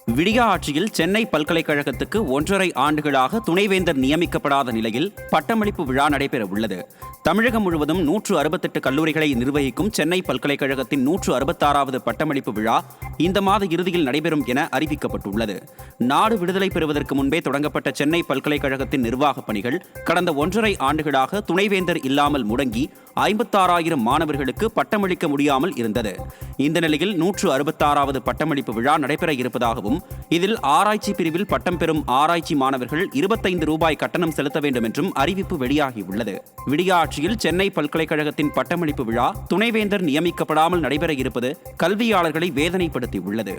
விடியா ஆட்சியில் சென்னை பல்கலைக்கழகத்துக்கு 1.5 ஆண்டுகளாக துணைவேந்தர் நியமிக்கப்படாத நிலையில் பட்டமளிப்பு விழா நடைபெற உள்ளது. தமிழகம் முழுவதும் 168 கல்லூரிகளை நிர்வகிக்கும் சென்னை பல்கலைக்கழகத்தின் 166வது பட்டமளிப்பு விழா இந்த மாத இறுதியில் நடைபெறும் என அறிவிக்கப்பட்டுள்ளது. நாடு விடுதலை பெறுவதற்கு முன்பே தொடங்கப்பட்ட சென்னை பல்கலைக்கழகத்தின் நிர்வாகப் பணிகள் கடந்த 1.5 ஆண்டுகளாக துணைவேந்தர் இல்லாமல் முடங்கி 56,000 மாணவர்களுக்கு பட்டமளிக்க முடியாமல் இருந்தது. இந்த நிலையில் 166வது பட்டமளிப்பு விழா நடைபெற இருப்பதாகவும் இதில் ஆராய்ச்சி பிரிவில் பட்டம் பெறும் ஆராய்ச்சி மாணவர்கள் 25 ரூபாய் கட்டணம் செலுத்த வேண்டும் என்றும் அறிவிப்பு வெளியாகியுள்ளது. விடியா ஆட்சியில் சென்னை பல்கலைக்கழகத்தின் பட்டமளிப்பு விழா துணைவேந்தர் நியமிக்கப்படாமல் நடைபெற இருப்பது கல்வியாளர்களை வேதனைப்படுத்தியுள்ளது.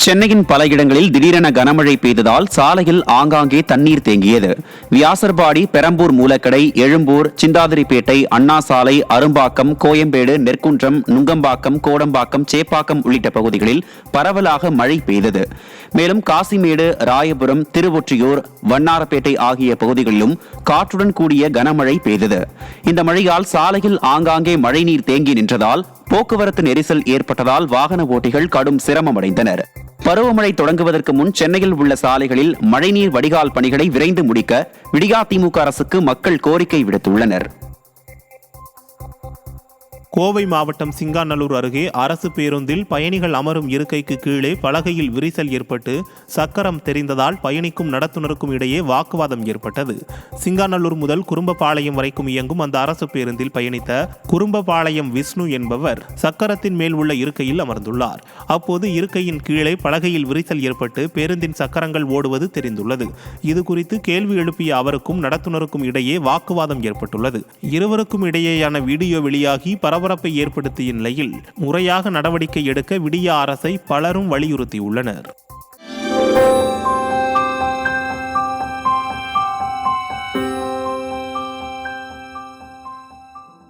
சென்னையின் பல இடங்களில் திடீரென கனமழை பெய்ததால் சாலையில் ஆங்காங்கே தண்ணீர் தேங்கியது. வியாசர்பாடி, பெரம்பூர் மூலக்கடை, எழும்பூர், சிந்தாதிரிப்பேட்டை, அண்ணா சாலை, அரும்பாக்கம், கோயம்பேடு, நெற்குன்றம், நுங்கம்பாக்கம், கோடம்பாக்கம், சேப்பாக்கம் உள்ளிட்ட பகுதிகளில் பரவலாக மழை பெய்தது. மேலும் காசிமேடு, ராயபுரம், திருவொற்றியூர், வண்ணாரப்பேட்டை ஆகிய பகுதிகளிலும் காற்றுடன் கூடிய கனமழை பெய்தது. இந்த மழையால் சாலையில் ஆங்காங்கே மழைநீர் தேங்கி நின்றதால் போக்குவரத்து நெரிசல் ஏற்பட்டதால் வாகன ஓட்டிகள் கடும் சிரமமடைந்தனர். பருவமழை தொடங்குவதற்கு முன் சென்னையில் உள்ள சாலைகளில் மழைநீர் வடிகால் பணிகளை விரைந்து முடிக்க விடியா திமுக அரசுக்கு மக்கள் கோரிக்கை விடுத்துள்ளனர். கோவை மாவட்டம் சிங்காநல்லூர் அருகே அரசு பேருந்தில் பயணிகள் அமரும் இருக்கைக்கு கீழே பலகையில் விரிசல் ஏற்பட்டு சக்கரம் தெரிந்ததால் பயணிக்கும் நடத்துனருக்கும் இடையே வாக்குவாதம் ஏற்பட்டது. சிங்காநல்லூர் முதல் குறும்பபாளையம் வரைக்கும் இயங்கும் அந்த அரசு பேருந்தில் பயணித்த குறும்பபாளையம் விஷ்ணு என்பவர் சக்கரத்தின் மேல் உள்ள இருக்கையில் அமர்ந்துள்ளார். அப்போது இருக்கையின் கீழே பலகையில் விரிசல் ஏற்பட்டு பேருந்தின் சக்கரங்கள் ஓடுவது தெரிந்துள்ளது. இது குறித்து கேள்வி எழுப்பிய அவருக்கும் நடத்துனருக்கும் இடையே வாக்குவாதம் ஏற்பட்டுள்ளது. இருவருக்கும் இடையேயான வீடியோ வெளியாகி பரபரப்பை ஏற்படுத்திய நிலையில் முறையாக நடவடிக்கை எடுக்க விடியா அரசை பலரும் வலியுறுத்தியுள்ளனர்.